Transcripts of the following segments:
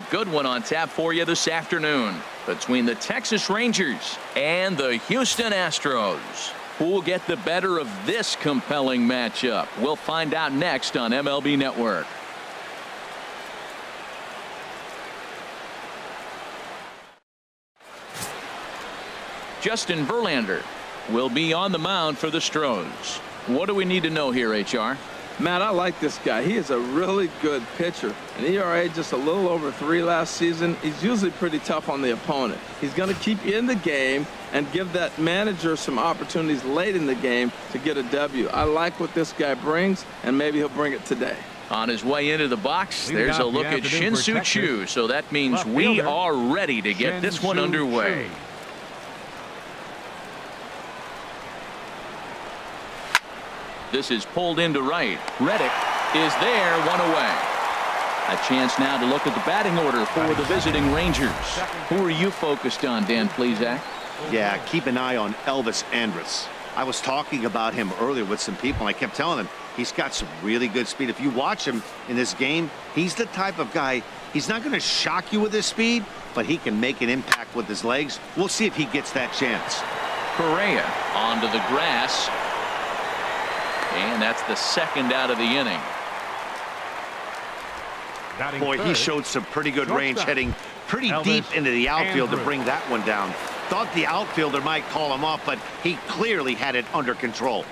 good one on tap for you this afternoon between the Texas Rangers and the Houston Astros. Who will get the better of this compelling matchup? We'll find out next on MLB Network. Justin Verlander will be on the mound for the Astros. What do we need to know here, HR? Matt, I like this guy. He is a really good pitcher. An ERA just a little over 3 last season. He's usually pretty tough on the opponent. He's going to keep you in the game and give that manager some opportunities late in the game to get a W. I like what this guy brings, and maybe he'll bring it today. On his way into the box, there's a look at Shin-Soo Choo. So that means we are ready to get this one underway. This is pulled into right. Reddick is there, 1 away. A chance now to look at the batting order for the visiting Rangers. Who are you focused on, Dan Plesac? Yeah, keep an eye on Elvis Andrus. I was talking about him earlier with some people, and I kept telling them he's got some really good speed. If you watch him in this game, he's the type of guy, he's not going to shock you with his speed, but he can make an impact with his legs. We'll see if he gets that chance. Correa onto the grass. And that's the second out of the inning. Boy, he showed some pretty good range, heading pretty deep into the outfield to bring that one down. Thought the outfielder might call him off, but he clearly had it under control.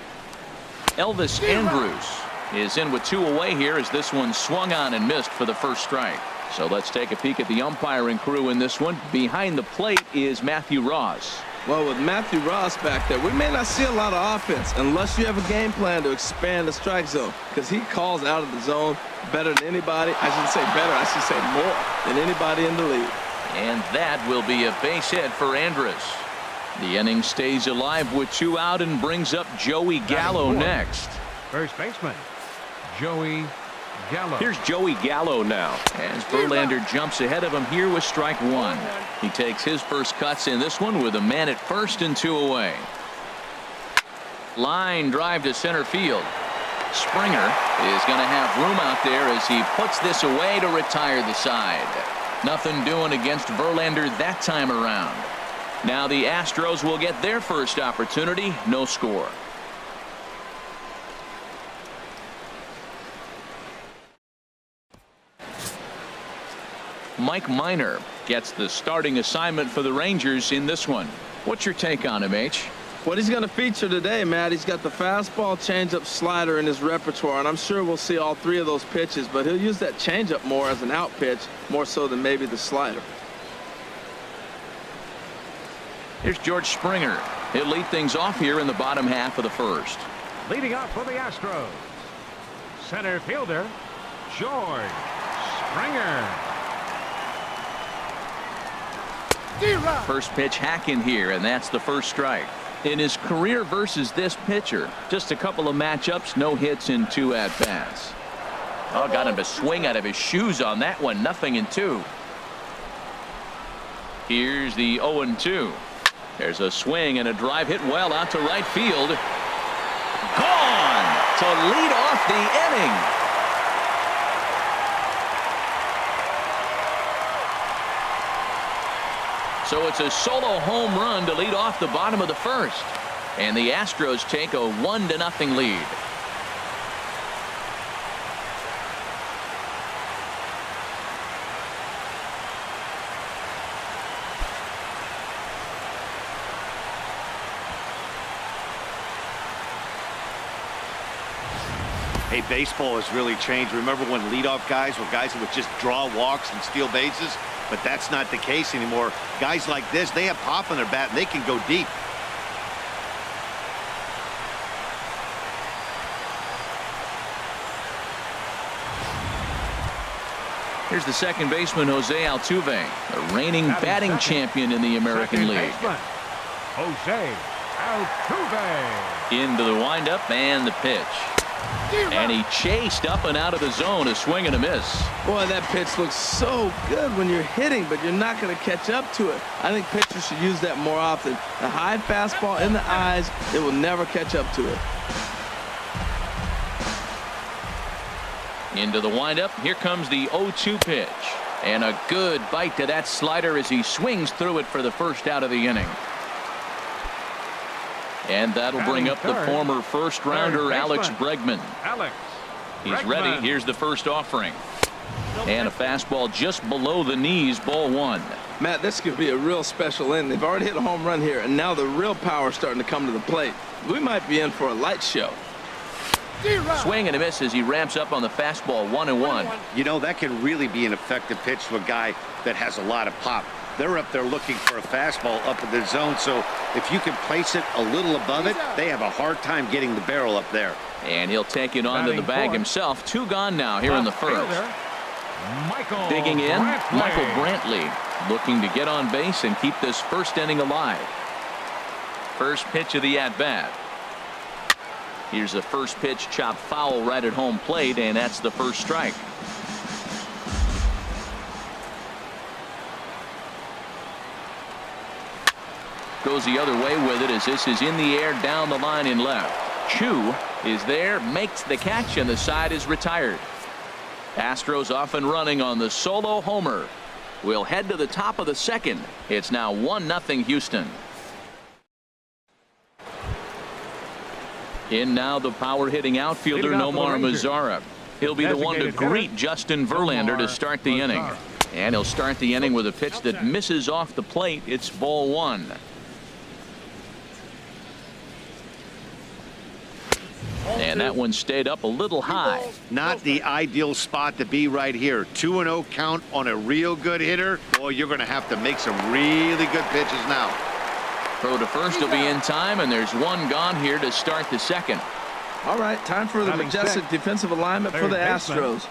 Elvis Andrus is in with 2 away here as this one swung on and missed for the first strike. So let's take a peek at the umpiring crew in this one. Behind the plate is Matthew Ross. Well, with Matthew Ross back there, we may not see a lot of offense unless you have a game plan to expand the strike zone, because he calls out of the zone better than anybody. I shouldn't say better, I should say more than anybody in the league. And that will be a base hit for Andrus. The inning stays alive with 2 out and brings up Joey Gallo next. First baseman, Joey Gallo. Here's Joey Gallo now as Verlander jumps ahead of him here with strike 1. He takes his first cuts in this one with a man at first and 2 away. Line drive to center field. Springer is going to have room out there as he puts this away to retire the side. Nothing doing against Verlander that time around. Now the Astros will get their first opportunity. No score. Mike Minor gets the starting assignment for the Rangers in this one. What's your take on him, H? What he's going to feature today, Matt, he's got the fastball, changeup, slider in his repertoire, and I'm sure we'll see all 3 of those pitches, but he'll use that changeup more as an out pitch, more so than maybe the slider. Here's George Springer. He'll lead things off here in the bottom half of the first. Leading off for the Astros, center fielder, George Springer. First pitch hacking here, and that's the first strike. In his career versus this pitcher, just a couple of matchups, no hits in 2 at-bats. Oh, got him to swing out of his shoes on that one. 0-2. Here's the 0-2. There's a swing and a drive hit well out to right field. Gone to lead off the inning. So it's a solo home run to lead off the bottom of the first. And the Astros take a 1-0 lead. Hey, baseball has really changed. Remember when leadoff guys were guys that would just draw walks and steal bases? But that's not the case anymore. Guys like this, they have pop in their bat and they can go deep. Here's the second baseman, Jose Altuve, the reigning batting champion in the American League. Jose Altuve. Into the windup and the pitch. And he chased up and out of the zone, a swing and a miss. Boy, that pitch looks so good when you're hitting, but you're not going to catch up to it. I think pitchers should use that more often. The high fastball in the eyes, it will never catch up to it. Into the windup. Here comes the 0-2 pitch. And a good bite to that slider as he swings through it for the first out of the inning. And that'll bring up the former first-rounder Alex Bregman. He's ready. Here's the first offering. And a fastball just below the knees, ball one. Matt, this could be a real special inning. They've already hit a home run here, and now the real power is starting to come to the plate. We might be in for a light show. Swing and a miss as he ramps up on the fastball, 1-1. You know, that can really be an effective pitch to a guy that has a lot of pop. They're up there looking for a fastball up in the zone, so if you can place it a little above it, they have a hard time getting the barrel up there. And he'll take it onto the bag himself. 2 gone now here in the first. Digging in, Michael Brantley looking to get on base and keep this first inning alive. First pitch of the at-bat. Here's a first pitch chopped foul right at home plate, and that's the first strike. Goes the other way with it as this is in the air down the line in left. Chu is there, makes the catch, and the side is retired. Astros off and running on the solo homer. We'll head to the top of the second. It's now 1-0 Houston. In now the power hitting outfielder Nomar Mazara. He'll be the one to greet Justin Verlander to start the inning. And he'll start the inning with a pitch that misses off the plate. It's ball one. And that one stayed up a little high. Not the ideal spot to be right here. 2-0 count on a real good hitter. Boy, you're going to have to make some really good pitches now. Throw to first will be in time, and there's one gone here to start the second. All right, time for the majestic defensive alignment for the Astros.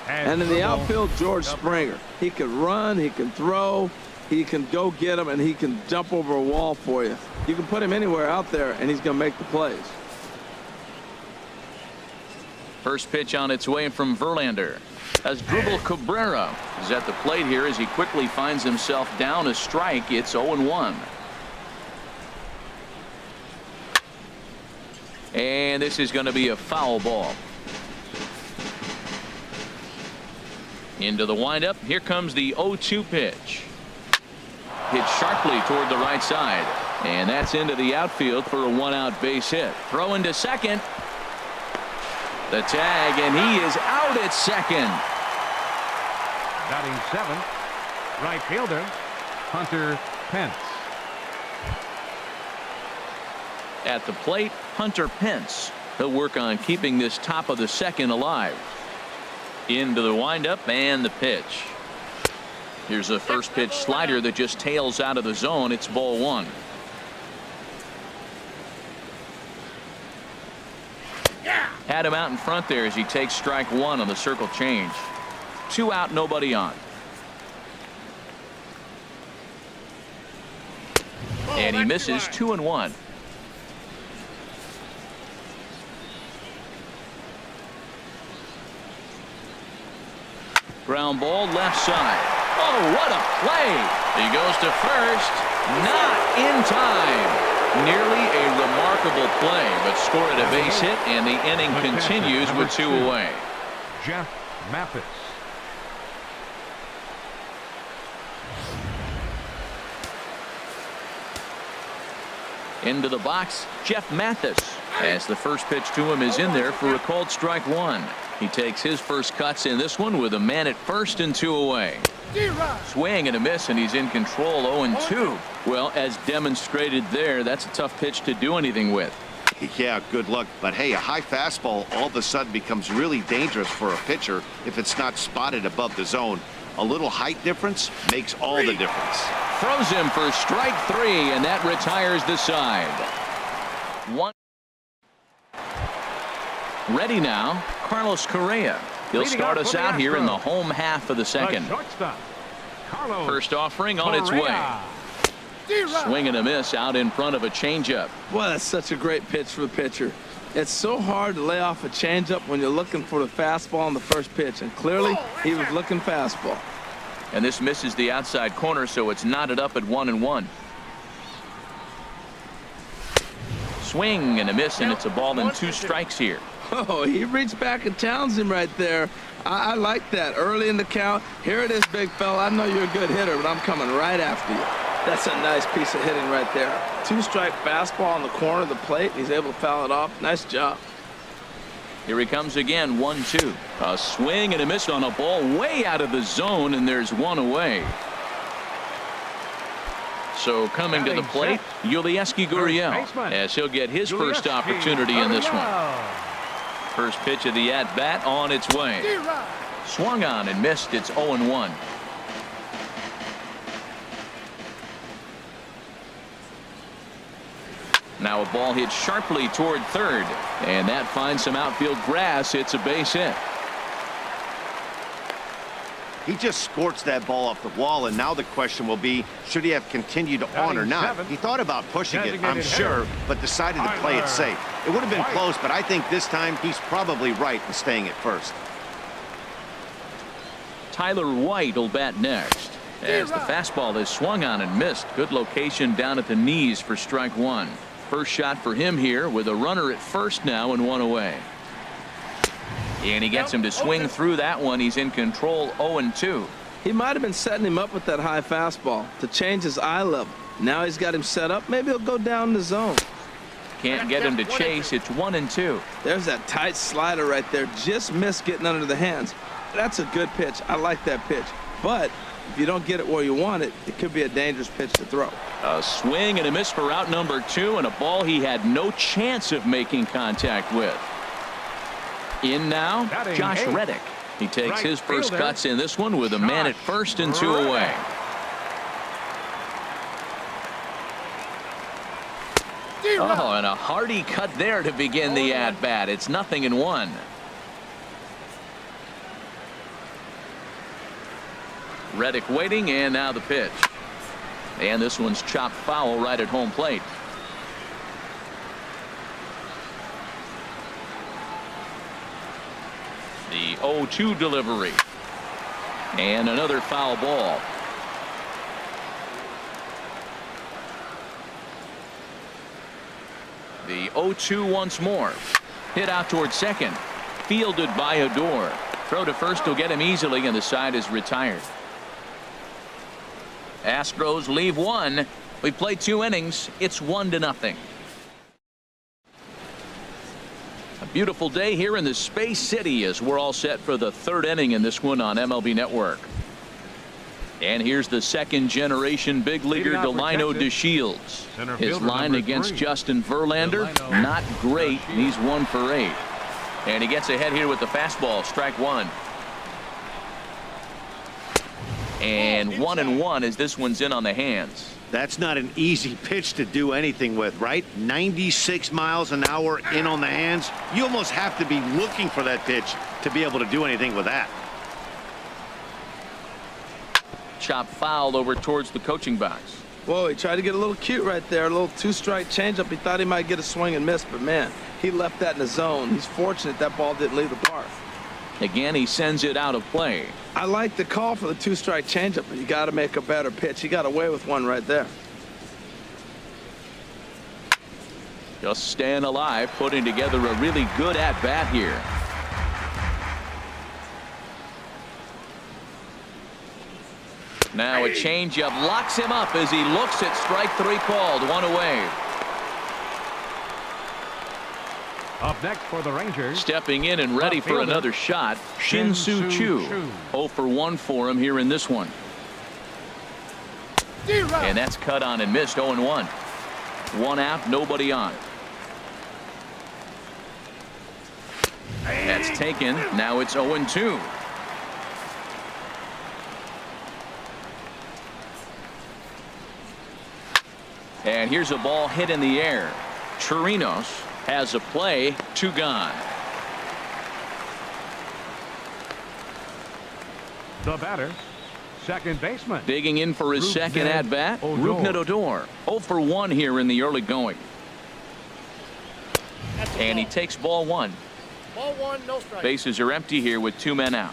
And in the outfield, George Springer. He can run, he can throw, he can go get him, and he can jump over a wall for you. You can put him anywhere out there, and he's going to make the plays. First pitch on its way from Verlander. Asdrubal Cabrera is at the plate here as he quickly finds himself down a strike. It's 0-1. And this is going to be a foul ball. Into the windup. Here comes the 0-2 pitch. Hit sharply toward the right side. And that's into the outfield for a one-out base hit. Throw into second. The tag, and he is out at second. Batting 7, right fielder, Hunter Pence. At the plate, Hunter Pence. He'll work on keeping this top of the second alive. Into the windup and the pitch. Here's a first pitch slider that just tails out of the zone. It's ball one. Had him out in front there as he takes strike one on the circle change. 2 out, nobody on. And he misses 2-1. Ground ball left side. Oh, what a play. He goes to first. Not in time. Nearly a remarkable play, but scored a base hit, and the inning continues with 2 away. Jeff Mathis. Into the box, Jeff Mathis, as the first pitch to him is in there for a called strike one. He takes his first cuts in this one with a man at first and 2 away. Swing and a miss, and he's in control. 0-2. Well, as demonstrated there, that's a tough pitch to do anything with. Yeah, good luck. But hey, a high fastball all of a sudden becomes really dangerous for a pitcher if it's not spotted above the zone. A little height difference makes all the difference. Throws him for strike 3, and that retires the side. One. Ready now, Carlos Correa. He'll start us out here in the home half of the second. First offering on its way. Swing and a miss out in front of a changeup. Well, that's such a great pitch for the pitcher. It's so hard to lay off a changeup when you're looking for the fastball on the first pitch, and clearly he was looking fastball. And this misses the outside corner, so it's knotted up at 1-1. Swing and a miss, and it's a ball and 2 strikes here. Oh, he reached back and challenged him right there. I like that. Early in the count. Here it is, big fella. I know you're a good hitter, but I'm coming right after you. That's a nice piece of hitting right there. 2-strike fastball on the corner of the plate. He's able to foul it off. Nice job. Here he comes again, 1-2. A swing and a miss on a ball way out of the zone, and there's one away. So coming to the plate, Yulieski Gurriel, as he'll get his first opportunity in this one. First pitch of the at-bat on its way. Swung on and missed. It's 0-1. Now a ball hit sharply toward third, and that finds some outfield grass. It's a base hit. He just scorched that ball off the wall, and now the question will be, should he have continued on or not? He thought about pushing it, I'm sure, but decided to play it safe. It would have been close, but I think this time he's probably right in staying at first. Tyler White will bat next, as the fastball is swung on and missed. Good location down at the knees for strike one. First shot for him here with a runner at first now and one away. And he gets him to swing through that one. He's in control, 0-2. He might have been setting him up with that high fastball to change his eye level. Now he's got him set up. Maybe he'll go down the zone. Can't get him to chase. It's 1-2. There's that tight slider right there. Just missed getting under the hands. That's a good pitch. I like that pitch. But if you don't get it where you want it, it could be a dangerous pitch to throw. A swing and a miss for out number 2, and a ball he had no chance of making contact with. In now, Josh Reddick. He takes his first cuts in this one with a man at first and 2 away. Oh, and a hearty cut there to begin the at-bat. It's 0-1. Reddick waiting, and now the pitch. And this one's chopped foul right at home plate. The 0-2 delivery. And another foul ball. The 0-2 once more. Hit out toward second. Fielded by Odor. Throw to first will get him easily, and the side is retired. Astros leave one. We played 2 innings. It's 1-0. A beautiful day here in the Space City as we're all set for the 3rd inning in this one on MLB Network. And here's the second-generation big leaguer Delino DeShields. His line against Justin Verlander, not great. He's 1 for 8. And he gets ahead here with the fastball, strike one. And 1-1 as this one's in on the hands. That's not an easy pitch to do anything with, right? 96 miles an hour in on the hands. You almost have to be looking for that pitch to be able to do anything with that. Chop fouled over towards the coaching box. Whoa, he tried to get a little cute right there. A little 2-strike changeup. He thought he might get a swing and miss, but man, he left that in the zone. He's fortunate that ball didn't leave the park. Again, he sends it out of play. I like the call for the 2-strike changeup, but you got to make a better pitch. He got away with one right there. Just staying alive, putting together a really good at-bat here. Now a changeup locks him up as he looks at strike 3 called. 1 away. Up next for the Rangers. Stepping in and ready for another shot, Shin-Soo Choo. 0 for 1 for him here in this one. And that's cut on and missed. 0-1. 1 out, nobody on. That's taken. Now it's 0-2. And here's a ball hit in the air. Chirinos has a play, 2 gone. The batter, second baseman. Digging in for his second at-bat, Rougned Odor. 0 for 1 here in the early going. And he takes ball 1. Ball 1, no strike. Bases are empty here with 2 men out.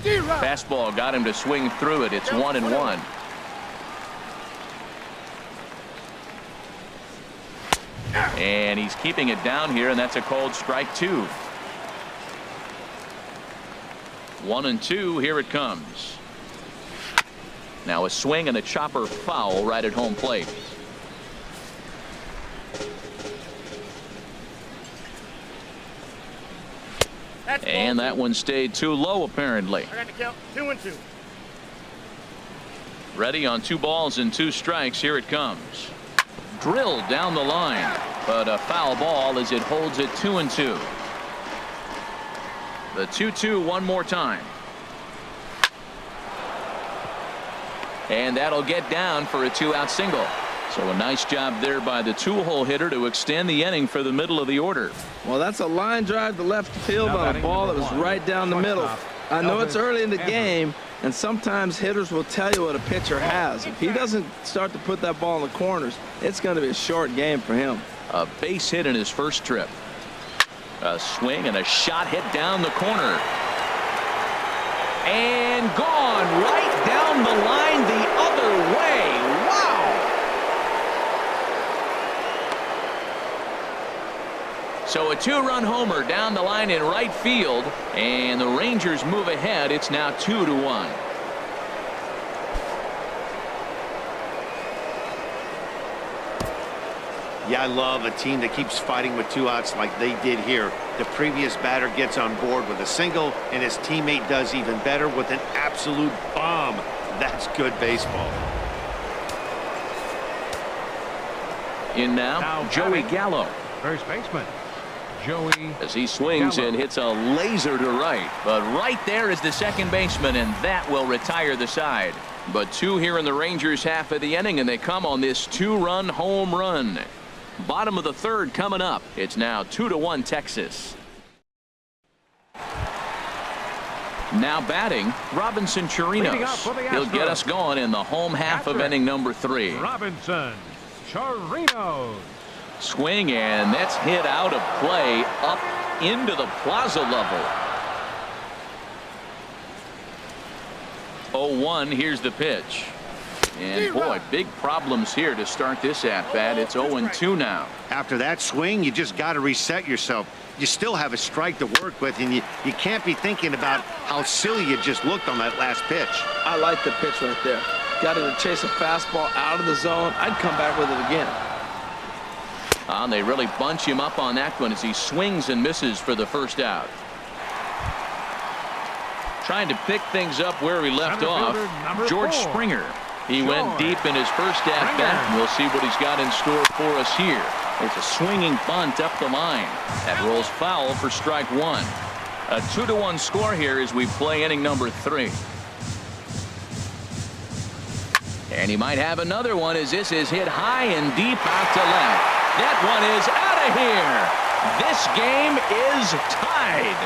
Fastball got him to swing through it. It's 1-1. And he's keeping it down here, and that's a called strike 2. 1-2. Here it comes. Now a swing and a chopper foul right at home plate. And that one stayed too low, apparently. I got to count 2-2. Ready on 2 balls and 2 strikes. Here it comes. Drilled down the line, but a foul ball as it holds it 2-2. The 2-2 one more time. And that'll get down for a 2-out single. So a nice job there by the 2-hole hitter to extend the inning for the middle of the order. Well, that's a line drive to left field on a ball that was right down the middle. I know it's early in the game, and sometimes hitters will tell you what a pitcher has. If he doesn't start to put that ball in the corners, it's going to be a short game for him. A base hit in his first trip. A swing and a shot hit down the corner. And gone right down the line the other way. Wow. So a 2-run homer down the line in right field, and the Rangers move ahead. It's now 2-1. Yeah, I love a team that keeps fighting with 2 outs like they did here. The previous batter gets on board with a single, and his teammate does even better with an absolute bomb. That's good baseball. In now Joey Gallo. First baseman, Joey. As he swings Gallo. and hits a laser to right. But right there is the second baseman, and that will retire the side. But 2 here in the Rangers half of the inning, and they come on this 2-run home run. Bottom of the 3rd coming up. It's now 2-1 Texas. Now batting, Robinson Chirinos. He'll get us going in the home half of inning number 3. Robinson Chirinos. Swing, and that's hit out of play up into the plaza level. 0-1. Here's the pitch. And boy, big problems here to start this at bat. It's 0-2 now. After that swing, you just got to reset yourself. You still have a strike to work with, and you can't be thinking about how silly you just looked on that last pitch. I like the pitch right there. Got to chase a fastball out of the zone. I'd come back with it again. And they really bunch him up on that one as he swings and misses for the first out. Trying to pick things up where he left off, George Springer. He went deep in his first at bat, and we'll see what he's got in store for us here. It's a swinging bunt up the line. That rolls foul for strike 1. A 2-1 score here as we play inning number 3. And he might have another one as this is hit high and deep out to left. That one is out of here. This game is tied.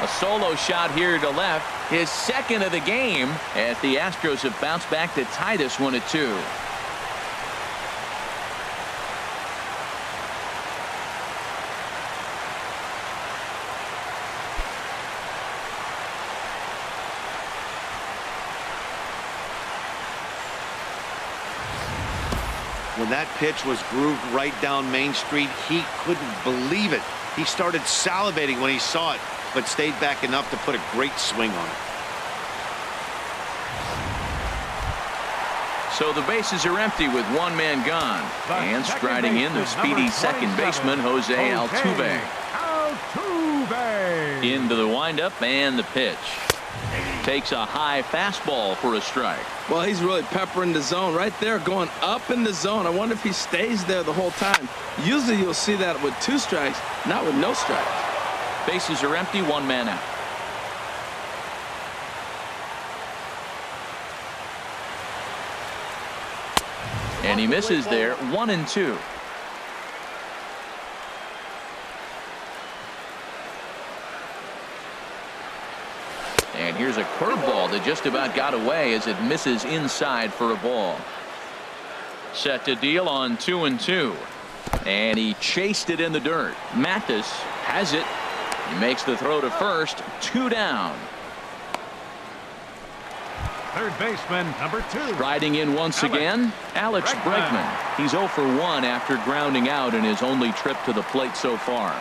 A solo shot here to left, his second of the game, as the Astros have bounced back to tie this one at 2. When that pitch was grooved right down Main Street, he couldn't believe it. He started salivating when he saw it, but stayed back enough to put a great swing on it. So the bases are empty with 1 man gone. And striding in the speedy second baseman, Jose Altuve. Into the windup and the pitch. Takes a high fastball for a strike. Well, he's really peppering the zone right there, going up in the zone. I wonder if he stays there the whole time. Usually you'll see that with 2 strikes, not with no strikes. Bases are empty, 1 man out. And he misses there, 1-2. And here's a curveball that just about got away as it misses inside for a ball. Set to deal on 2-2. And he chased it in the dirt. Mathis has it. He makes the throw to first. 2 down. Third baseman, number 2. Riding in once again, Alex Bregman. He's 0 for 1 after grounding out in his only trip to the plate so far.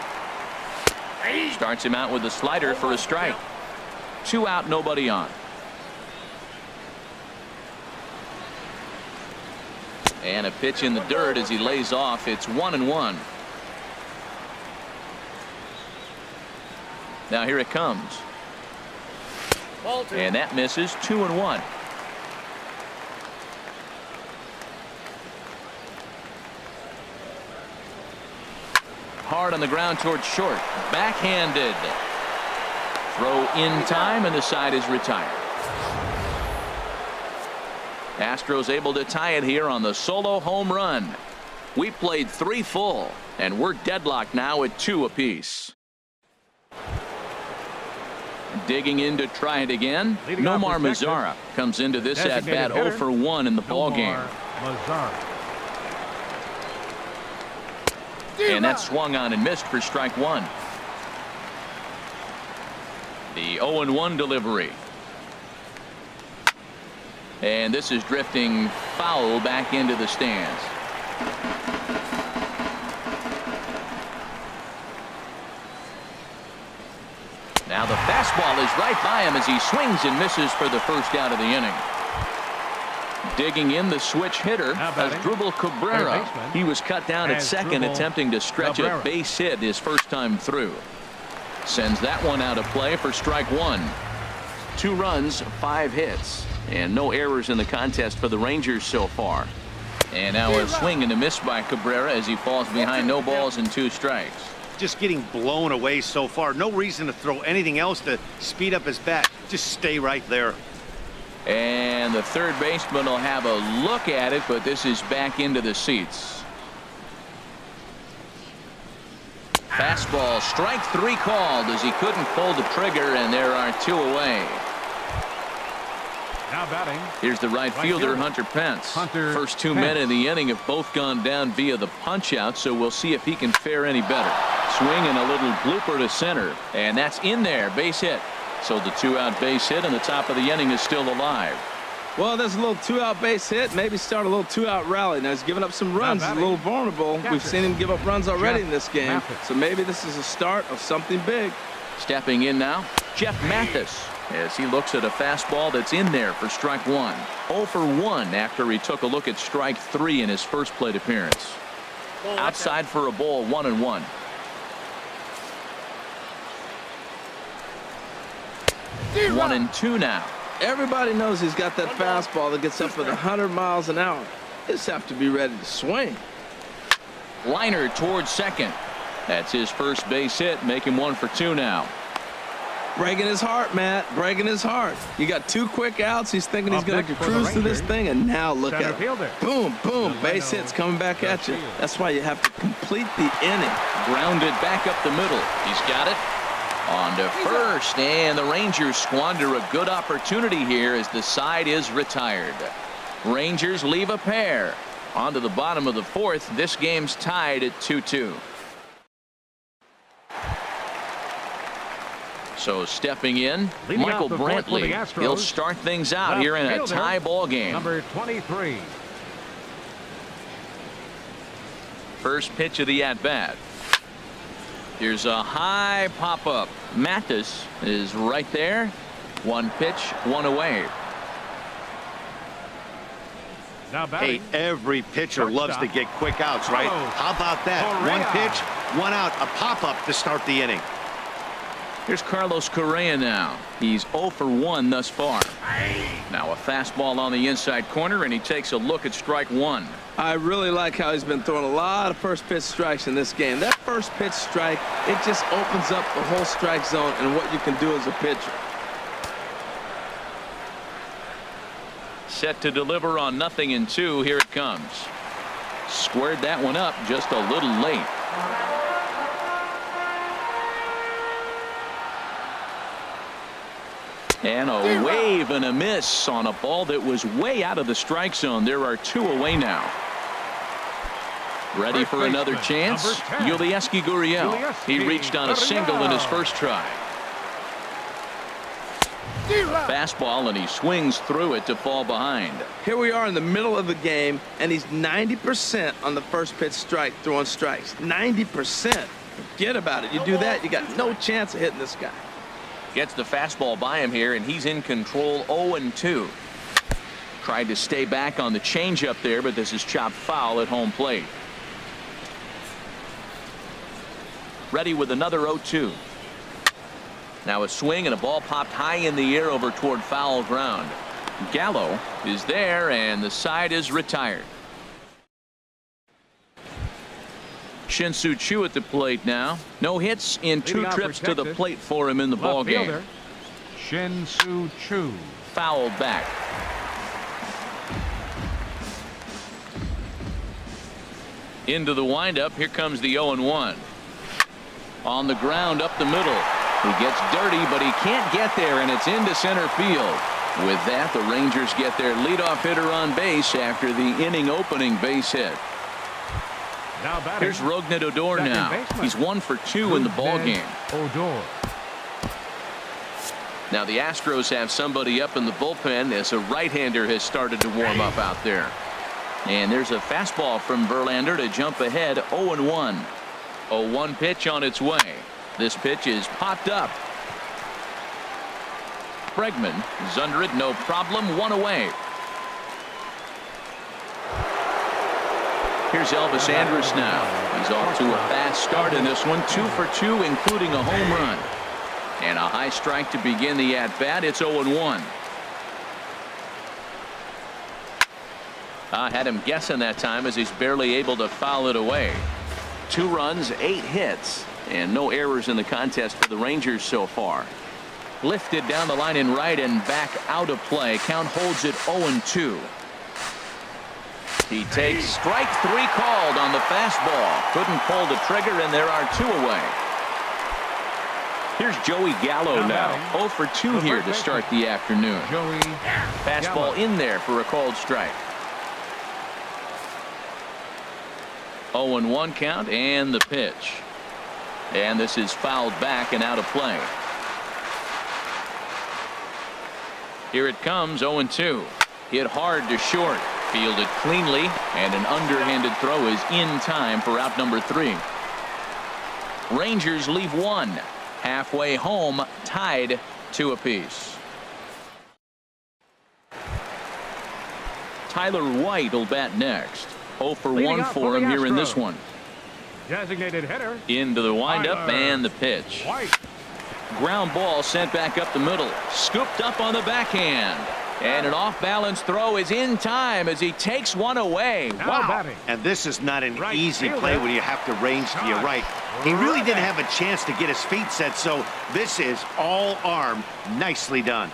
Starts him out with a slider for a strike. 2 out, nobody on. And a pitch in the dirt as he lays off. It's 1-1. Now here it comes. And that misses. 2-1. Hard on the ground towards short. Backhanded. Throw in time, and the side is retired. Astros able to tie it here on the solo home run. We played 3 full, and we're deadlocked now at 2 apiece. Digging in to try it again. Nomar Mazara comes into this at bat 0 for 1 in the ball game. And that swung on and missed for strike 1. The 0-1 delivery. And this is drifting foul back into the stands. Now the fastball is right by him as he swings and misses for the first out of the inning. Digging in, the switch hitter Asdrubal Cabrera. He was cut down at second, attempting to stretch a base hit his first time through. Sends that one out of play for strike 1. 2 runs, 5 hits, and no errors in the contest for the Rangers so far. And now a swing and a miss by Cabrera as he falls behind. No balls and 2 strikes. Just getting blown away so far. No reason to throw anything else to speed up his bat. Just stay right there. And the third baseman will have a look at it, but this is back into the seats. Fastball, strike 3 called as he couldn't pull the trigger, and there are 2 away. Now batting. Here's the right fielder, Hunter Pence. First 2 men in the inning have both gone down via the punch out, so we'll see if he can fare any better. Swing and a little blooper to center, and that's in there, base hit. So the 2-out base hit, and the top of the inning is still alive. Well, there's a little 2-out base hit. Maybe start a little 2-out rally. Now he's giving up some runs. He's a little vulnerable. We've seen him give up runs already in this game. So maybe this is a start of something big. Stepping in now, Jeff Mathis, as he looks at a fastball that's in there for strike 1. 0 for 1 after he took a look at strike 3 in his first plate appearance. Outside for a ball, 1-1. One and 2 now. Everybody knows he's got that fastball that gets up with 100 miles an hour. He just have to be ready to swing. Liner towards second. That's his first base hit, making 1 for 2 now. Breaking his heart, Matt. Breaking his heart. You got 2 quick outs. He's thinking he's going to cruise to this thing, and now look at it. Boom, boom. Base hits coming back at you. That's why you have to complete the inning. Grounded back up the middle. He's got it. On to first, and the Rangers squander a good opportunity here as the side is retired. Rangers leave a pair. On to the bottom of the 4th. This game's tied at 2-2. So stepping in, Michael Brantley. He'll start things out here in a tie ball game. Number 23. First pitch of the at-bat. Here's a high pop-up. Mathis is right there. 1 pitch, 1 away. Now hey, every pitcher loves to get quick outs, right? How about that? 1 pitch, 1 out, a pop-up to start the inning. Here's Carlos Correa now. He's 0 for 1 thus far. Now a fastball on the inside corner, and he takes a look at strike 1. I really like how he's been throwing a lot of first pitch strikes in this game. That first pitch strike, it just opens up the whole strike zone and what you can do as a pitcher. Set to deliver on 0-2. Here it comes. Squared that one up just a little late. And a wave and a miss on a ball that was way out of the strike zone. There are 2 away now. Ready for another chance? Yulieski Gurriel. He reached on a single in his first try. Fastball, and he swings through it to fall behind. Here we are in the middle of the game, and he's 90% on the first pitch strike, throwing strikes. 90%. Forget about it. You do that, you got no chance of hitting this guy. Gets the fastball by him here, and he's in control. 0-2. Tried to stay back on the changeup there, but this is chopped foul at home plate. Ready with another 0-2. Now a swing and a ball popped high in the air over toward foul ground. Gallo is there, and the side is retired. Shin-Soo Choo at the plate now. No hits in 2 trips to the plate for him in the ball game. Shin-Soo Choo. Fouled back. Into the windup. Here comes the 0-1. On the ground up the middle. He gets dirty, but he can't get there, and it's into center field. With that, the Rangers get their leadoff hitter on base after the inning opening base hit. Here's Rougned Odor now. He's 1 for 2 in the ball game. Odor. Now the Astros have somebody up in the bullpen as a right-hander has started to warm up out there. And there's a fastball from Verlander to jump ahead. 0-1. 0-1 pitch on its way. This pitch is popped up. Bregman is under it, no problem. 1 away. Here's Elvis Andrus now. He's off to a fast start in this one. 2 for 2, including a home run. And a high strike to begin the at-bat. It's 0-1. Had him guessing that time as he's barely able to foul it away. 2 runs, 8 hits, and no errors in the contest for the Rangers so far. Lifted down the line in right and back out of play. Count holds it 0-2. He takes strike 3 called on the fastball. Couldn't pull the trigger, and there are 2 away. Here's Joey Gallo now. 0 for 2 here to start the afternoon. Fastball in there for a called strike. 0-1 count, and the pitch. And this is fouled back and out of play. Here it comes. 0-2. Hit hard to short. Fielded cleanly, and an underhanded throw is in time for out number 3. Rangers leave 1. Halfway home, tied 2 apiece. Tyler White will bat next. 0 for 1 for him here in this one. Designated hitter. Into the windup and the pitch. White. Ground ball sent back up the middle. Scooped up on the backhand. And an off-balance throw is in time as he takes one away. Wow. And this is not an easy play when you have to range to your right. He really didn't have a chance to get his feet set, so this is all arm. Nicely done.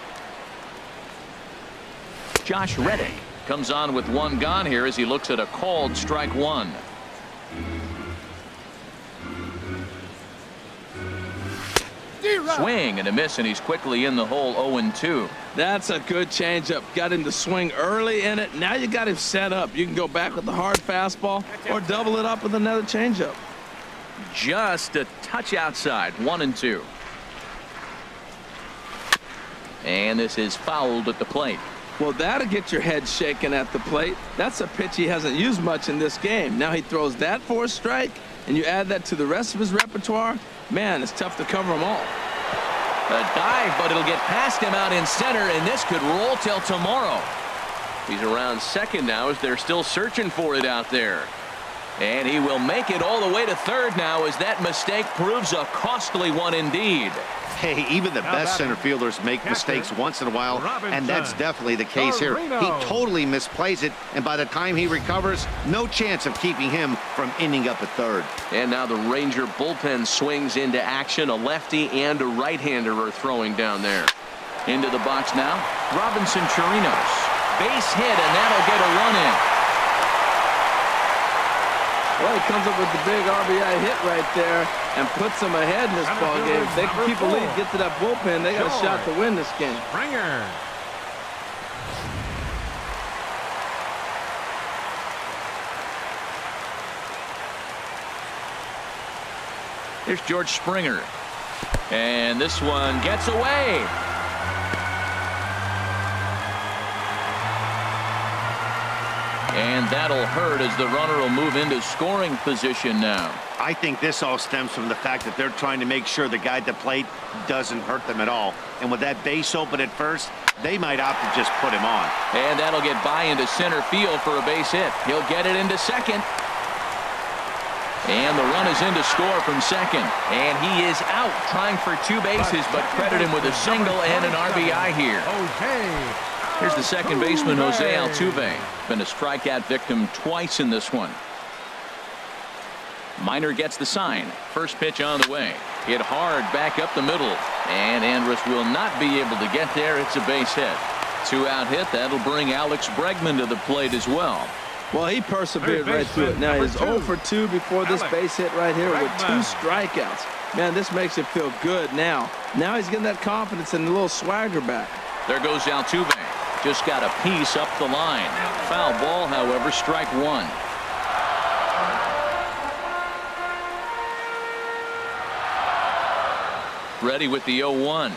Josh Reddick comes on with 1 gone here as he looks at a called strike 1. Swing and a miss, and he's quickly in the hole. 0-2. That's a good changeup. Got him to swing early in it. Now you got him set up. You can go back with the hard fastball or double it up with another changeup. Just a touch outside. 1-2. And this is fouled at the plate. Well, that'll get your head shaken at the plate. That's a pitch he hasn't used much in this game. Now he throws that for a strike, and you add that to the rest of his repertoire. Man, it's tough to cover them all. A dive, but it'll get past him out in center, and this could roll till tomorrow. He's around second now as they're still searching for it out there. And he will make it all the way to third now as that mistake proves a costly one indeed. Hey, even the best center fielders make mistakes once in a while, and that's definitely the case here. He totally misplays it, and by the time he recovers, no chance of keeping him from ending up at third. And now the Ranger bullpen swings into action. A lefty and a right-hander are throwing down there. Into the box now, Robinson Chirinos. Base hit, and that'll get a run in. Well, he comes up with the big RBI hit right there and puts them ahead in this ball game. If they can keep a lead, get to that bullpen, they got a shot to win this game. Springer. Here's George Springer. And this one gets away. And that'll hurt as the runner will move into scoring position now. I think this all stems from the fact that they're trying to make sure the guy at the plate doesn't hurt them at all. And with that base open at first, they might opt to just put him on. And that'll get by into center field for a base hit. He'll get it into second. And the run is in to score from second. And he is out trying for 2 bases, but credit him with a single and an RBI here. Here's the second baseman, Jose Altuve. Been a strikeout victim twice in this one. Minor gets the sign. First pitch on the way. Hit hard back up the middle. And Andrus will not be able to get there. It's a base hit. 2-out hit. That'll bring Alex Bregman to the plate as well. Well, he persevered right through it. Now he's 0 for 2 before this base hit right here with 2 strikeouts. Man, this makes him feel good now. Now he's getting that confidence and a little swagger back. There goes Altuve. Just got a piece up the line. Foul ball, however, strike 1. Ready with the 0-1.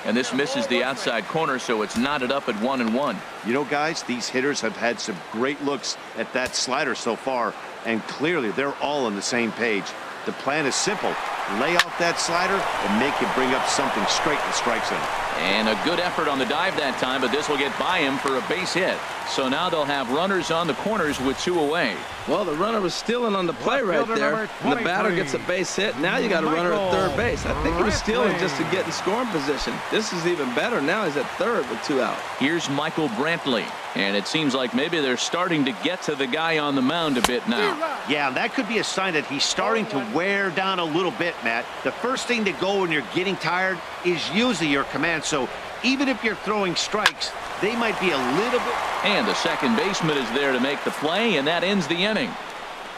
And this misses the outside corner, so it's knotted up at 1-1. You know, guys, these hitters have had some great looks at that slider so far, and clearly they're all on the same page. The plan is simple. Lay out that slider and make him bring up something straight in the strike zone. And a good effort on the dive that time, but this will get by him for a base hit. So now they'll have runners on the corners with 2 away. Well, the runner was stealing on the play right there, and the batter gets a base hit. Now you got a runner at third base. I think he was stealing just to get in scoring position. This is even better. Now he's at third with 2 out. Here's Michael Brantley, and it seems like maybe they're starting to get to the guy on the mound a bit now. Yeah, that could be a sign that he's starting to wear down a little bit, Matt. The first thing to go when you're getting tired is usually your command. So even if you're throwing strikes, they might be a little bit. And the second baseman is there to make the play, and that ends the inning.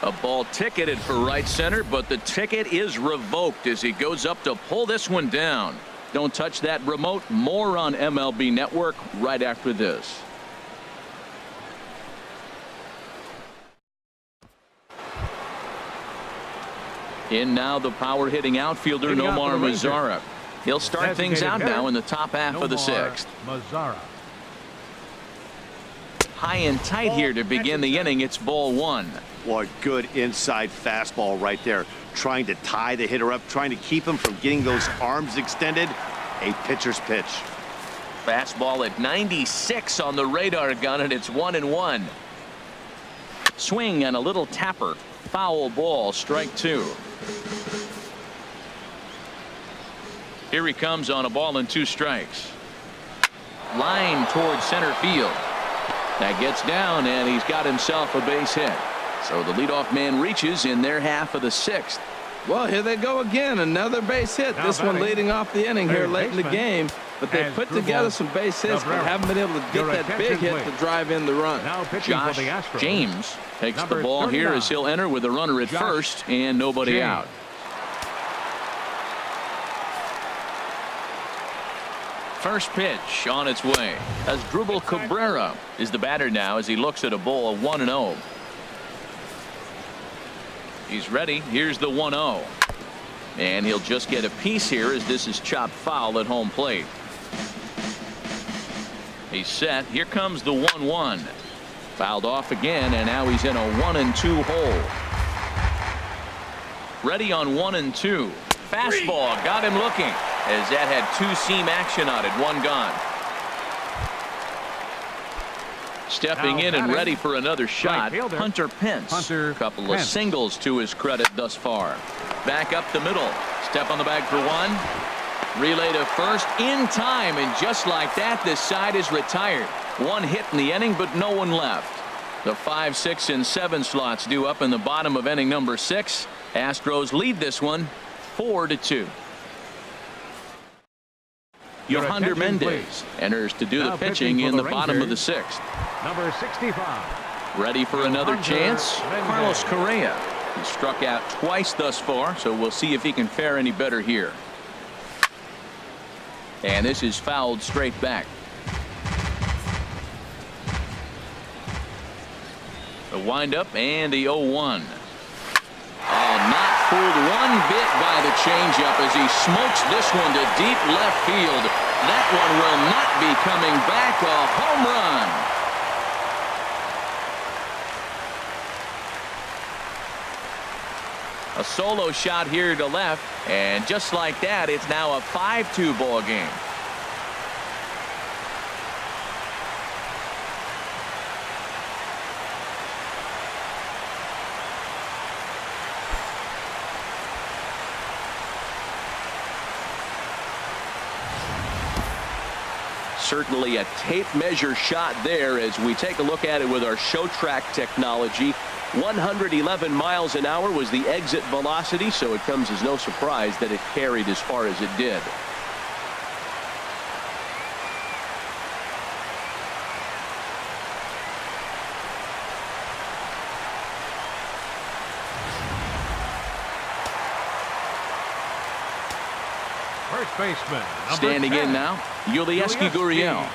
A ball ticketed for right center, but the ticket is revoked as he goes up to pull this one down. Don't touch that remote. More on MLB Network right after this. In now the power hitting outfielder Nomar Mazara. He'll start things out now in the top half of the 6th. High and tight here to begin the inning. It's ball 1. What good inside fastball right there. Trying to tie the hitter up, trying to keep him from getting those arms extended. A pitcher's pitch. Fastball at 96 on the radar gun, and it's 1-1. Swing and a little tapper. Foul ball, strike 2. Here he comes on a ball and 2 strikes. Line towards center field. That gets down, and he's got himself a base hit. So the leadoff man reaches in their half of the 6th. Well, here they go again. Another base hit. This one leading off the inning here late in the game. But they put together some base hits, but haven't been able to get that big hit to drive in the run. Josh James takes the ball here as he'll enter with a runner at first and nobody out. First pitch on its way as Drupal Cabrera is the batter now as he looks at a ball 1-0. He's ready. Here's the 1-0. And he'll just get a piece here as this is chopped foul at home plate. He's set. Here comes the 1-1. Fouled off again, and now he's in a 1-2 hole. Ready on 1-2. Fastball got him looking as that had 2-seam action on it. 1 gone. Stepping in and ready for another shot, Hunter Pence. A couple of singles to his credit thus far. Back up the middle. Step on the bag for 1. Relay to first in time, and just like that, this side is retired. 1 hit in the inning, but no one left. The 5, 6, and 7 slots due up in the bottom of inning number 6. Astros lead this one 4-2. Yohander Mendez enters to do the pitching in the bottom of the 6th. Number 65. Ready for another chance? Carlos Correa. He struck out twice thus far, so we'll see if he can fare any better here. And this is fouled straight back. The windup and the 0-1. Oh, not fooled one bit by the changeup as he smokes this one to deep left field. That one will not be coming back. A home run. A solo shot here to left, and just like that, it's now a 5-2 ball game. Certainly a tape measure shot there as we take a look at it with our show track technology. 111 miles an hour was the exit velocity, so it comes as no surprise that it carried as far as it did. First baseman, standing 10. In now, Yulieski Gurriel.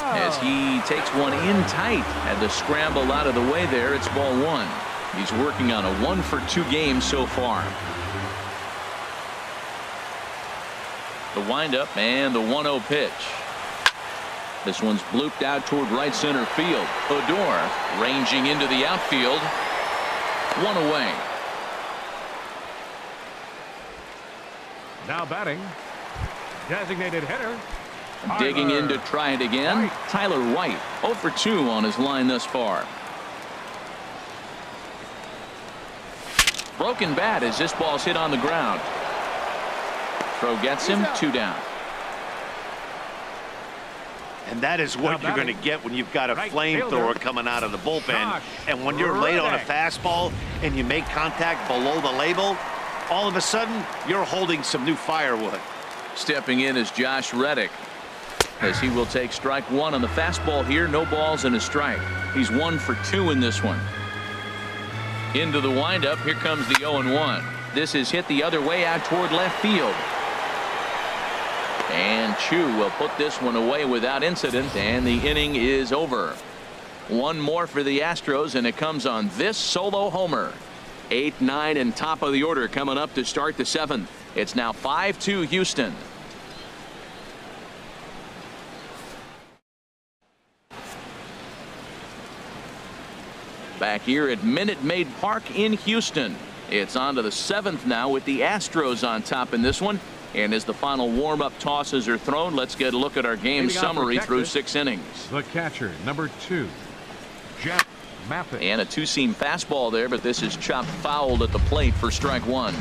As he takes one in tight. Had to scramble out of the way there. It's ball 1. He's working on a 1-for-2 game so far. The windup and the 1-0 pitch. This one's blooped out toward right center field. Odor ranging into the outfield. 1 away. Now batting. Designated hitter. Digging in to try it again. Tyler White 0 for 2 on his line thus far. Broken bat as this ball's hit on the ground. Throw gets him 2 down. And that is what you're going to get when you've got a flamethrower coming out of the bullpen. And when you're late on a fastball and you make contact below the label, all of a sudden you're holding some new firewood. Stepping in is Josh Reddick, as he will take strike 1 on the fastball here. No balls and a strike. He's 1 for 2 in this one. Into the windup. Here comes the 0-1. This is hit the other way out toward left field. And Chu will put this one away without incident, and the inning is over. One more for the Astros, and it comes on this solo homer. 8, 9, and top of the order coming up to start the 7th. It's now 5-2 Houston. Back here at Minute Maid Park in Houston. It's on to the 7th now with the Astros on top in this one. And as the final warm-up tosses are thrown, let's get a look at our game summary through 6 innings. The catcher, number 2, Jeff Mappin. And a 2-seam fastball there, but this is chopped fouled at the plate for strike 1.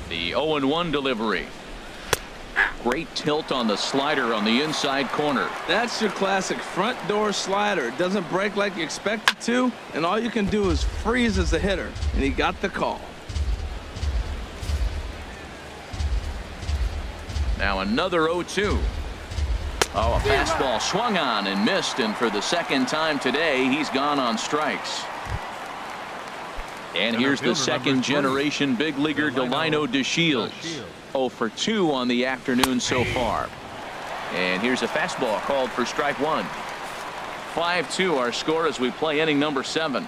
The 0-1 delivery. Great tilt on the slider on the inside corner. That's your classic front door slider. It doesn't break like you expect it to, and all you can do is freeze as a hitter, and he got the call. Now another 0-2. Oh, a fastball swung on and missed, and for the second time today, he's gone on strikes. And here's the second generation big leaguer Delino DeShields. 0 for 2 on the afternoon so far. And here's a fastball called for strike 1. 5-2 our score as we play inning number 7.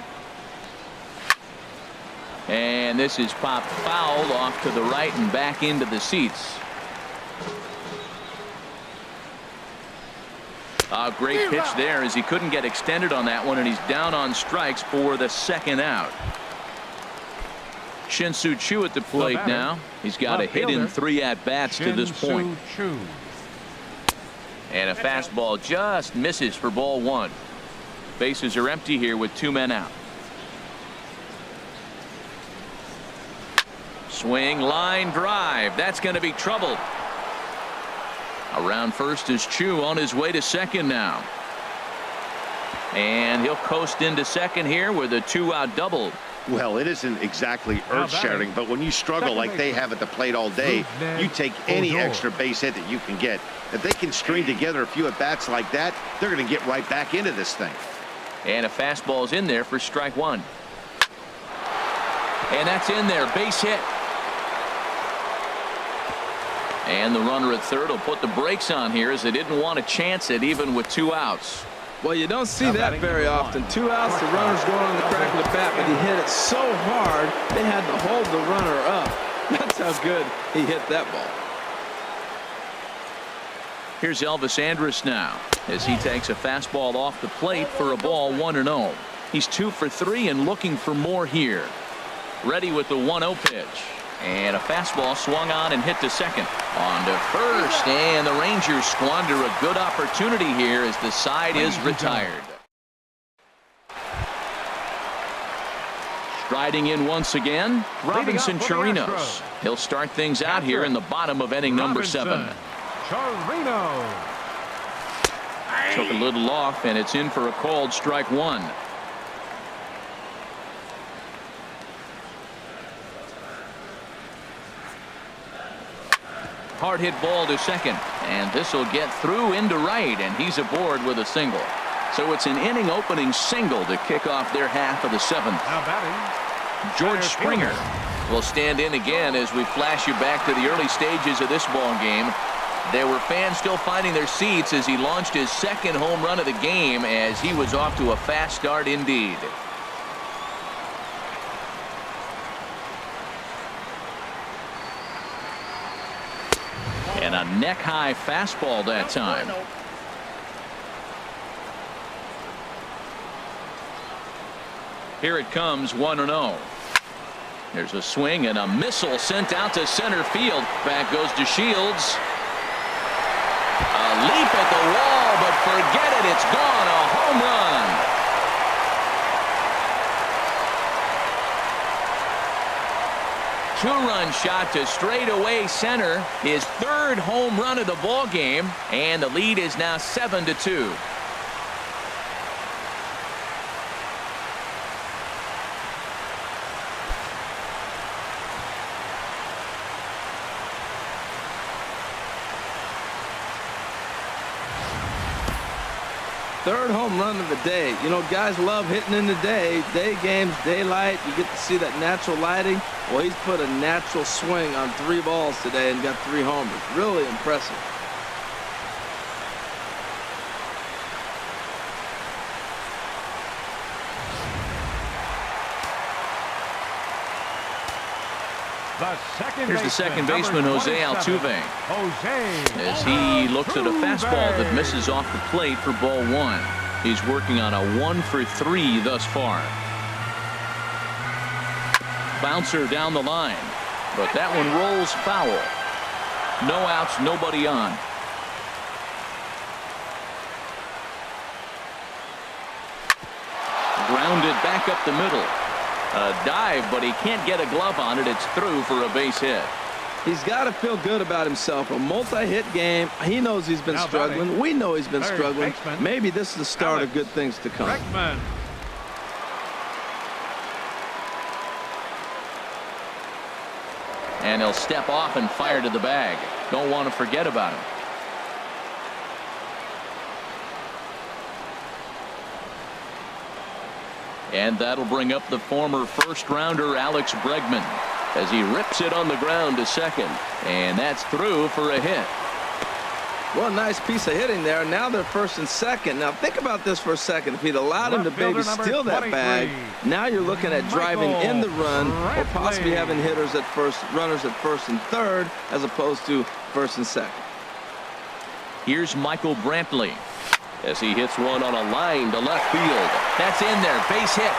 And this is popped foul off to the right and back into the seats. A great pitch there as he couldn't get extended on that one, and he's down on strikes for the second out. Shin-Soo Choo at the plate now. He's got a hit in 3 at-bats to this point. And a fastball just misses for ball 1. Bases are empty here with 2 men out. Swing, line drive. That's going to be trouble. Around first is Chu on his way to second now. And he'll coast into second here with a 2-out double. Well, it isn't exactly earth-shattering, but when you struggle like they have at the plate all day, you take any extra base hit that you can get. If they can string together a few at-bats like that, they're going to get right back into this thing. And a fastball's in there for strike 1. And that's in there. Base hit. And the runner at third will put the brakes on here as they didn't want to chance it even with 2 outs. Well, you don't see that very often. 2 outs, the runner's going on the crack of the bat, but he hit it so hard they had to hold the runner up. That's how good he hit that ball. Here's Elvis Andrus now as he takes a fastball off the plate for a ball 1-0. He's 2 for 3 and looking for more here. Ready with the 1-0 pitch. And a fastball swung on and hit to second. On to first, and the Rangers squander a good opportunity here as the side is retired. Striding in once again, Robinson Chirinos. He'll start things out here in the bottom of inning number 7. Chirinos. Took a little off, and it's in for a called strike 1. Hard hit ball to second, and this will get through into right, and he's aboard with a single. So it's an inning opening single to kick off their half of the 7th. Now batting, George Springer will stand in again as we flash you back to the early stages of this ball game. There were fans still finding their seats as he launched his second home run of the game, as he was off to a fast start indeed. And a neck-high fastball that time. Here it comes, 1-0. There's a swing and a missile sent out to center field. Back goes to Shields. A leap at the wall, but forget it, it's gone. A home run. Two-run shot to straightaway center. His 3rd home run of the ball game, and the lead is now 7-2. Third home run of the day. You know, guys love hitting in the day games, daylight. You get to see that natural lighting. Well, he's put a natural swing on 3 balls today and got 3 homers. Really impressive. Here's the second baseman, Jose Altuve. As he looks at a fastball that misses off the plate for ball 1. He's working on a 1 for 3 thus far. Bouncer down the line, but that one rolls foul. No outs, nobody on. Grounded back up the middle. A dive, but he can't get a glove on it. It's through for a base hit. He's got to feel good about himself. A multi-hit game. He knows he's been struggling. We know he's been struggling. Maybe this is the start of good things to come. And he'll step off and fire to the bag. Don't want to forget about him. And that'll bring up the former first-rounder Alex Bregman as he rips it on the ground to second. And that's through for a hit. Well, nice piece of hitting there. Now they're first and second. Now think about this for a second. If he'd allowed him to maybe steal that bag, now you're looking at driving in the run or possibly having runners at first and third as opposed to first and second. Here's Michael Brantley as he hits one on a line to left field. That's in there. Base hit.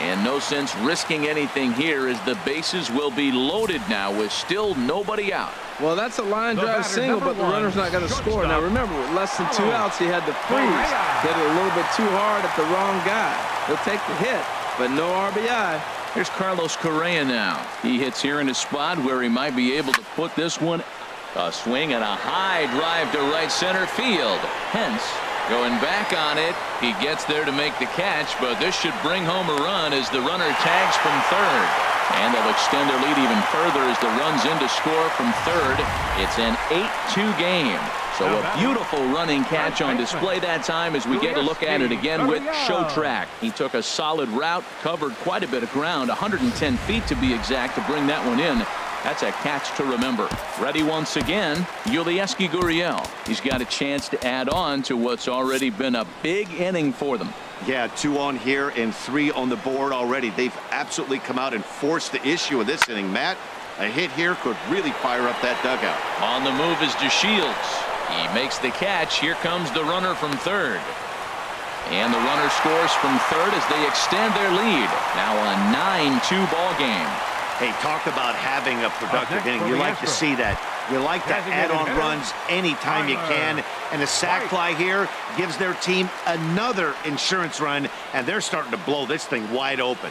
And no sense risking anything here as the bases will be loaded now with still nobody out. Well, that's a line drive single, but the runner's not going to score. Now remember, with less than 2 outs, he had to freeze. Hit it a little bit too hard at the wrong guy. He'll take the hit, but no RBI. Here's Carlos Correa now. He hits here in a spot where he might be able to put this one. A swing and a high drive to right center field. Hence, going back on it, he gets there to make the catch, but this should bring home a run as the runner tags from third. And they'll extend their lead even further as the run's in to score from third. It's an 8-2 game. So a beautiful running catch on display that time as we get a look at it again with Show Track. He took a solid route, covered quite a bit of ground, 110 feet to be exact, to bring that one in. That's a catch to remember. Ready once again, Yulieski Gurriel. He's got a chance to add on to what's already been a big inning for them. Yeah, 2 on here and 3 on the board already. They've absolutely come out and forced the issue of this inning. Matt, a hit here could really fire up that dugout. On the move is DeShields. He makes the catch. Here comes the runner from third. And the runner scores from third as they extend their lead. Now a 9-2 ball game. Hey, talk about having a productive inning. You like to see that. You like to add on runs anytime you can. And the sac fly here gives their team another insurance run, and they're starting to blow this thing wide open.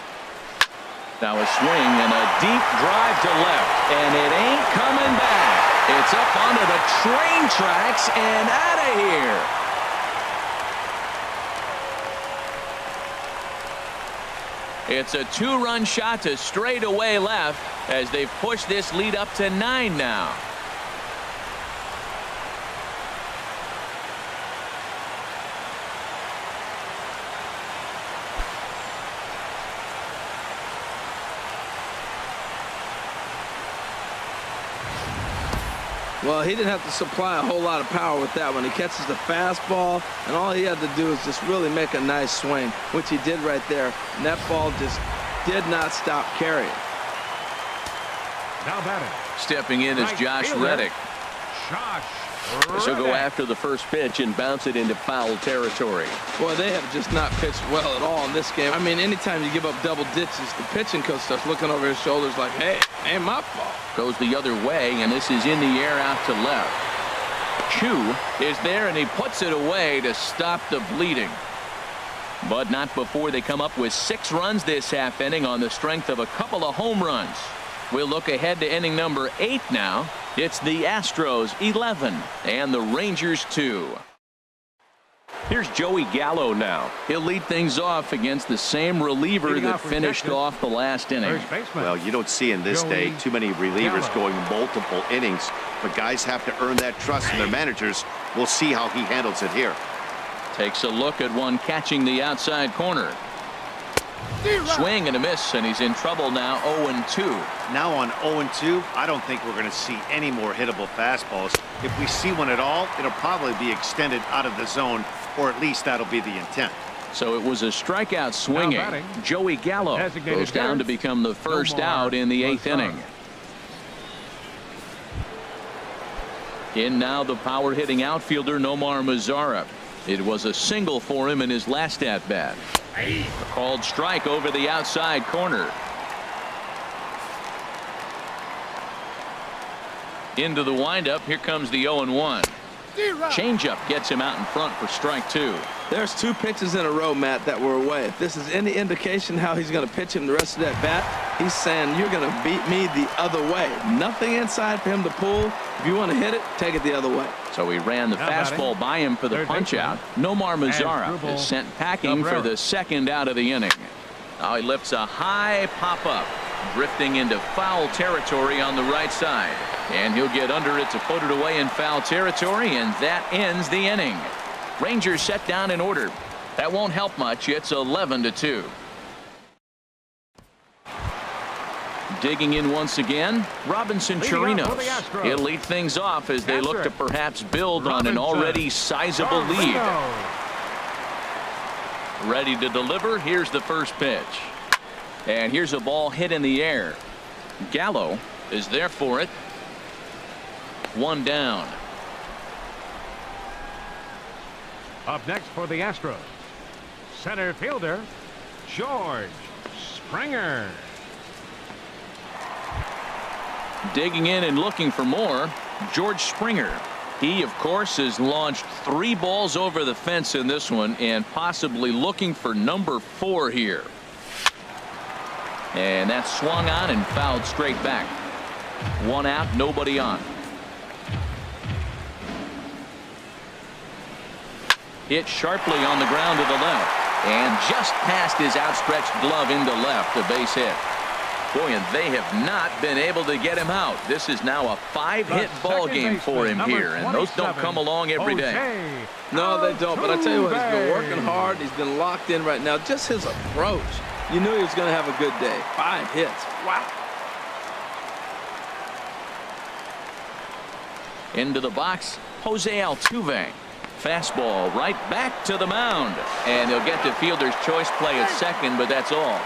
Now a swing and a deep drive to left, and it ain't coming back. It's up onto the train tracks and out of here. It's a 2-run shot to straightaway left as they've pushed this lead up to 9 now. Well, he didn't have to supply a whole lot of power with that one. He catches the fastball, and all he had to do is just really make a nice swing, which he did right there. And that ball just did not stop carrying. Now batting. Stepping in is Josh Reddick. She'll go after the first pitch and bounce it into foul territory. Boy, they have just not pitched well at all in this game. I mean, anytime you give up double ditches, the pitching coach starts looking over his shoulders like, hey, ain't my fault. Goes the other way, and this is in the air out to left. Chu is there, and he puts it away to stop the bleeding. But not before they come up with 6 runs this half inning on the strength of a couple of home runs. We'll look ahead to inning number 8 now. It's the Astros 11 and the Rangers 2. Here's Joey Gallo now. He'll lead things off against the same reliever that finished off the last inning. Well, you don't see in this day too many relievers going multiple innings, but guys have to earn that trust from their managers. We'll see how he handles it here. Takes a look at one catching the outside corner. Swing and a miss, and he's in trouble now. 0-2. Now on 0-2, I don't think we're going to see any more hittable fastballs. If we see one at all, it'll probably be extended out of the zone, or at least that'll be the intent. So it was a strikeout swinging. Joey Gallo goes down to become the first out in the 8th inning. In now the power hitting outfielder Nomar Mazara. It was a single for him in his last at bat. A called strike over the outside corner. Into the windup. Here comes the 0-1. Changeup gets him out in front for strike 2. There's 2 pitches in a row, Matt, that were away. If this is any indication how he's going to pitch him the rest of that bat, he's saying you're going to beat me the other way. Nothing inside for him to pull. If you want to hit it, take it the other way. So he ran the fastball by him for the punch out. Nomar Mazara is sent packing for the second out of the inning. Now he lifts a high pop up, drifting into foul territory on the right side. And he'll get under it to put it away in foul territory, and that ends the inning. Rangers set down in order. That won't help much. It's 11-2. Digging in once again, Robinson Chirinos. He'll lead things off as they look to perhaps build on an already sizable lead. Ready to deliver. Here's the first pitch. And here's a ball hit in the air. Gallo is there for it. 1 down. Up next for the Astros, center fielder George Springer. Digging in and looking for more, George Springer. He, of course, has launched 3 balls over the fence in this one and possibly looking for number 4 here. And that's swung on and fouled straight back. 1 out, nobody on. Hit sharply on the ground to the left and just past his outstretched glove into left, a base hit. Boy, and they have not been able to get him out. This is now a 5-hit ball game for him here, and those don't come along every day. No, they don't. But I tell you what, he's been working hard. He's been locked in right now. Just his approach. You knew he was going to have a good day. 5 hits. Wow. Into the box, Jose Altuve. Fastball right back to the mound, and he'll get the fielder's choice play at second, but that's all.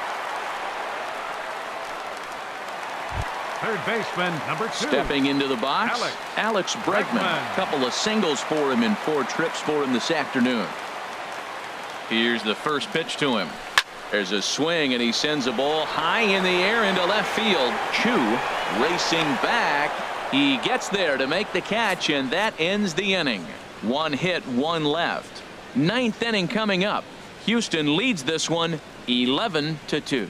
Third baseman, number 2. Stepping into the box, Alex Bregman. Couple of singles for him in 4 trips for him this afternoon. Here's the first pitch to him. There's a swing, and he sends a ball high in the air into left field. Chu racing back. He gets there to make the catch, and that ends the inning. 1 hit, 1 left. 9th inning coming up. Houston leads this one 11-2.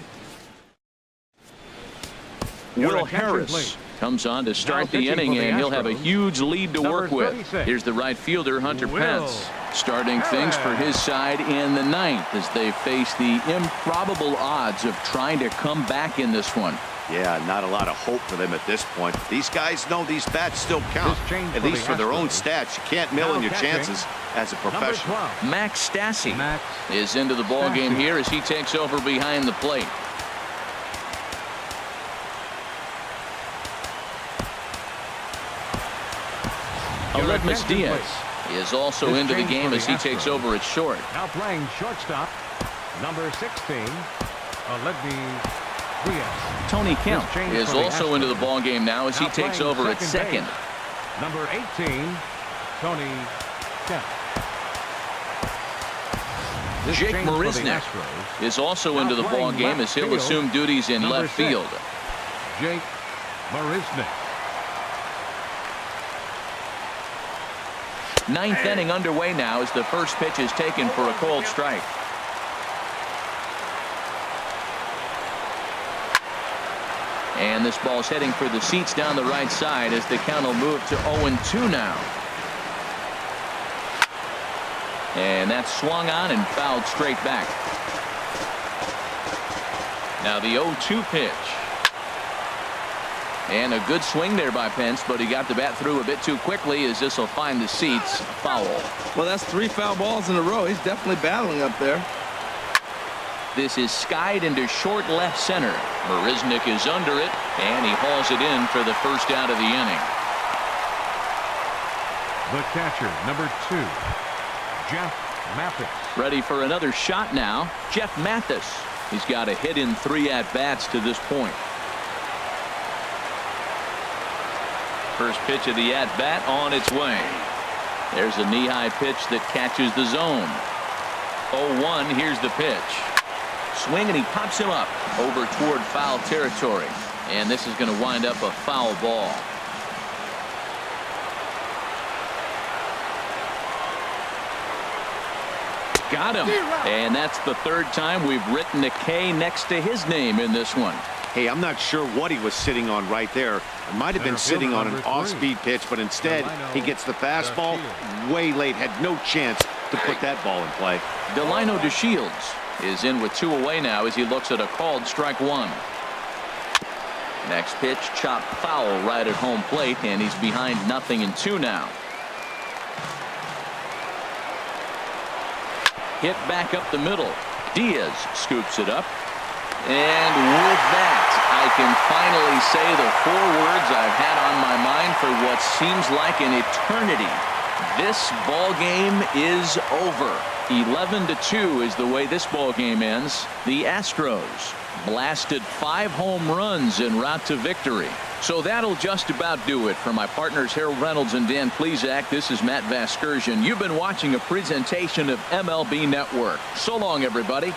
Will Harris comes on to start the inning, and he'll have a huge lead to work with. Here's the right fielder, Hunter Pence, starting things for his side in the 9th as they face the improbable odds of trying to come back in this one. Yeah, not a lot of hope for them at this point. These guys know these bats still count, at least for their own stats. You can't mill in your chances as a professional. Max Stassi is into the ball game here as he takes over behind the plate. Aledmus Diaz is also into the game as he takes over at short. Now playing shortstop, number 16, Aledmus Diaz. Tony Kemp is also into the ball game now as he takes over at second. Number 18, Tony Kemp. Jake Marisnick is also into the ball game as he'll assume duties in left field. Jake Marisnick. 9th inning underway now as the first pitch is taken for a called strike. And this ball's heading for the seats down the right side as the count will move to 0-2 now. And that's swung on and fouled straight back. Now the 0-2 pitch. And a good swing there by Pence, but he got the bat through a bit too quickly as this will find the seats. Foul. Well, that's 3 foul balls in a row. He's definitely battling up there. This is skied into short left center. Marisnick is under it, and he hauls it in for the first out of the inning. The catcher, number 2, Jeff Mathis. Ready for another shot now. Jeff Mathis. He's got a hit in 3 at-bats to this point. First pitch of the at-bat on its way. There's a knee-high pitch that catches the zone. 0-1. Here's the pitch. Swing, and he pops him up over toward foul territory. And this is going to wind up a foul ball. Got him. And that's the 3rd time we've written a K next to his name in this one. Hey, I'm not sure what he was sitting on right there. It might have been sitting on an off-speed pitch, but instead he gets the fastball way late. Had no chance to put that ball in play. Delino DeShields is in with 2 away now as he looks at a called strike 1. Next pitch, chopped foul right at home plate, and he's behind 0-2 now. Hit back up the middle. Diaz scoops it up. And with that, I can finally say the 4 words I've had on my mind for what seems like an eternity. This ball game is over. 11-2 is the way this ball game ends. The Astros blasted 5 home runs en route to victory. So that'll just about do it. For my partners Harold Reynolds and Dan Plesac, this is Matt Vasgersian. You've been watching a presentation of MLB Network. So long, everybody.